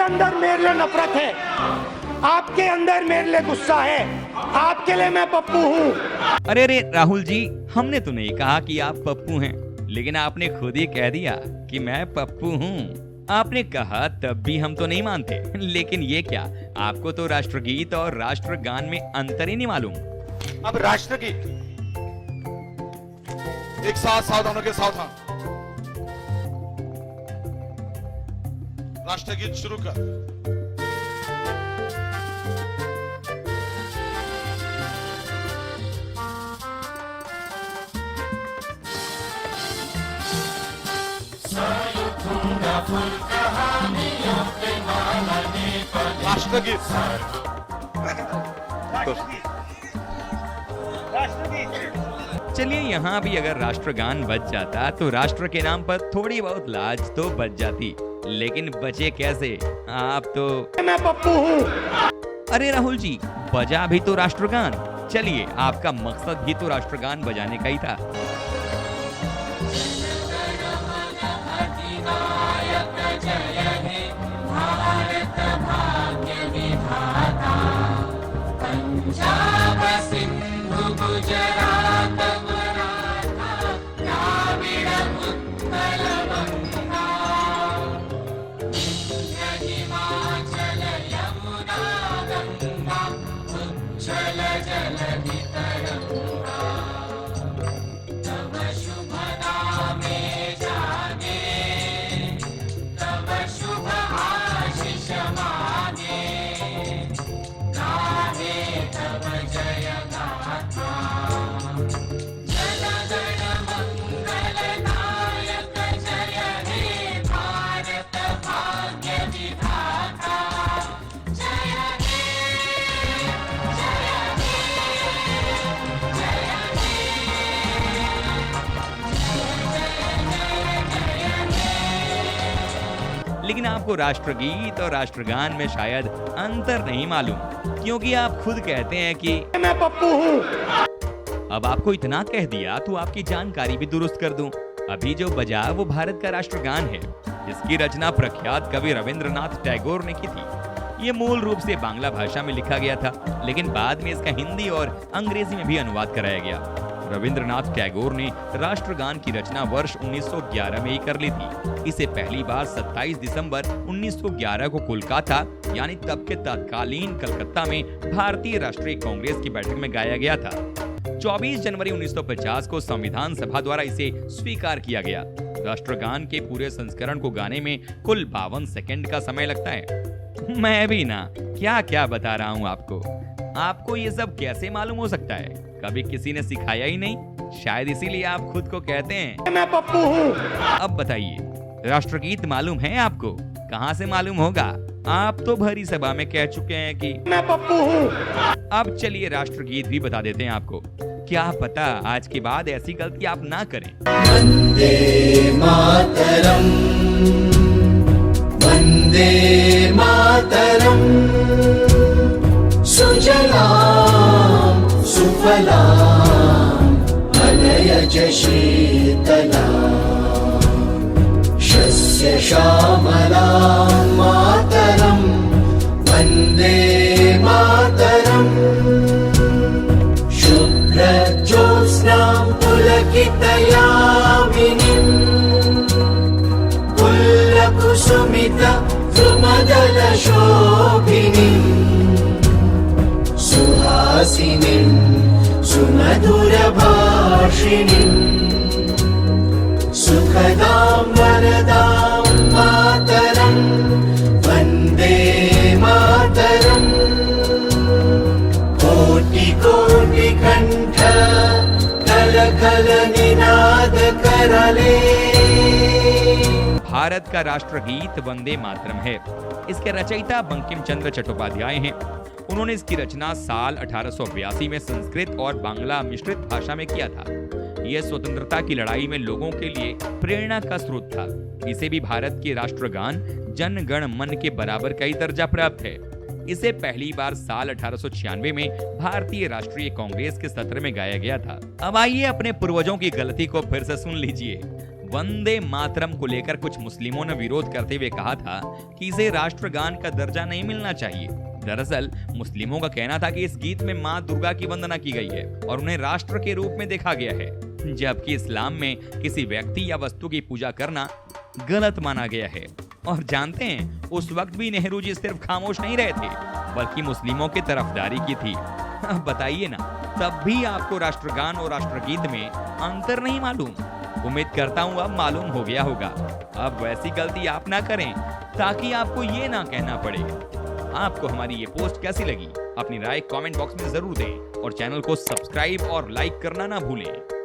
अंदर मेरे लिए नफरत है, आपके अंदर मेरे लिए गुस्सा है, आपके लिए मैं पप्पू हूँ। अरे अरे राहुल जी, हमने तो नहीं कहा कि आप पप्पू हैं, लेकिन आपने खुद ही कह दिया कि मैं पप्पू हूँ। आपने कहा तब भी हम तो नहीं मानते, लेकिन ये क्या, आपको तो राष्ट्रगीत और राष्ट्रगान में अंतर ही नहीं मालूम। अब राष्ट्रगीत एक साथ सावधानों के सावधान। राष्ट्रगीत शुरू कर। राष्ट्रगीत चलिए, यहाँ भी अगर राष्ट्रगान बच जाता तो राष्ट्र के नाम पर थोड़ी बहुत लाज तो बच जाती, लेकिन बचे कैसे आप तो। मैं पप्पू हूँ। अरे राहुल जी, बजा भी तो राष्ट्रगान। चलिए, आपका मकसद भी तो राष्ट्रगान बजाने का ही था। पंजाब सिंधु गुजरात मराठा द्राविड़ उत्कल बंगा विंध्य हिमाचल यमुना गंगा उज्ज्वल जलधि तरंगा तव शुभ नामे जागे तव शुभ आशीष मागे तब जय गाथा जन गण मंगल नायक जय हे भारत भाग्य विधाता जय हे जय हे लेकिन आपको राष्ट्रगीत और राष्ट्रगान में शायद अंतर नहीं मालूम, क्योंकि आप खुद कहते हैं कि मैं पप्पू हूँ। अब आपको इतना कह दिया तो आपकी जानकारी भी दुरुस्त कर दूं। अभी जो बजा वो भारत का राष्ट्रगान है, जिसकी रचना प्रख्यात कवि रविंद्रनाथ टैगोर ने की थी। ये मूल रूप से बांग्ला भाषा में लिखा गया था, लेकिन बाद में इसका हिंदी और अंग्रेजी में भी अनुवाद कराया गया। रविंद्रनाथ टैगोर ने राष्ट्रगान की रचना वर्ष 1911 में ही कर ली थी। इसे पहली बार 27 दिसंबर 1911 को कोलकाता, यानी तब के तत्कालीन कलकत्ता में भारतीय राष्ट्रीय कांग्रेस की बैठक में गाया गया था। 24 जनवरी 1950 को संविधान सभा द्वारा इसे स्वीकार किया गया। राष्ट्रगान के पूरे संस्करण को गाने में कुल 52 सेकंड का समय लगता है। मैं भी ना क्या क्या बता रहा हूँ आपको ये सब कैसे मालूम हो सकता है? कभी किसी ने सिखाया ही नहीं, शायद इसीलिए आप खुद को कहते हैं मैं पप्पू हूँ। अब बताइए, राष्ट्रगीत मालूम है आपको? कहाँ से मालूम होगा? आप तो भरी सभा में कह चुके हैं कि मैं पप्पू हूँ। अब चलिए राष्ट्रगीत भी बता देते हैं आपको। क्या पता आज के बाद ऐसी गलती आप ना करें। वंदे मातरम वंदे मातरम सुजलाम सुफलाम मलयज शीतलाम शस्य श्यामलां मातरं वन्दे मातरम् शुभ्रज्योत्स्नां पुलकितयामिनीं पुल्लकुसुमित द्रुमदलशोभिनीं सुहासिनीं सुमधुरभाषिणीं सुखदां वरदां मातरं वन्दे मातरम् कोटि कोटि कंठ कल कल निनाद करले। भारत का राष्ट्रगीत वंदे मातरम है। इसके रचयिता बंकिम चंद्र चट्टोपाध्याय हैं। उन्होंने इसकी रचना साल 1882 में संस्कृत और बांग्ला मिश्रित भाषा में किया था। यह स्वतंत्रता की लड़ाई में लोगों के लिए प्रेरणा का स्रोत था। इसे भी भारत के राष्ट्रगान जन गण मन के बराबर का ही दर्जा प्राप्त है। इसे पहली बार साल 1896 में भारतीय राष्ट्रीय कांग्रेस के सत्र में गाया गया था। अब आइए अपने पूर्वजों की गलती को फिर से सुन लीजिए। वंदे मातरम को लेकर कुछ मुस्लिमों ने विरोध करते हुए कहा था कि इसे राष्ट्रगान का दर्जा नहीं मिलना चाहिए। दरअसल मुस्लिमों का कहना था कि इस गीत में मां दुर्गा की वंदना की गई है और उन्हें राष्ट्र के रूप में देखा गया है, जबकि इस्लाम में किसी व्यक्ति या वस्तु की पूजा करना गलत माना गया है। और जानते हैं, उस वक्त भी नेहरू जी सिर्फ खामोश नहीं रहे थे, बल्कि मुस्लिमों की तरफदारी की थी। बताइए ना, तब भी आपको राष्ट्रगान और राष्ट्रगीत में अंतर नहीं मालूम? उम्मीद करता हूँ अब मालूम हो गया होगा। अब वैसी गलती आप ना करें, ताकि आपको ये ना कहना पड़े। आपको हमारी ये पोस्ट कैसी लगी? अपनी राय कमेंट बॉक्स में जरूर दें और चैनल को सब्सक्राइब और लाइक करना ना भूलें।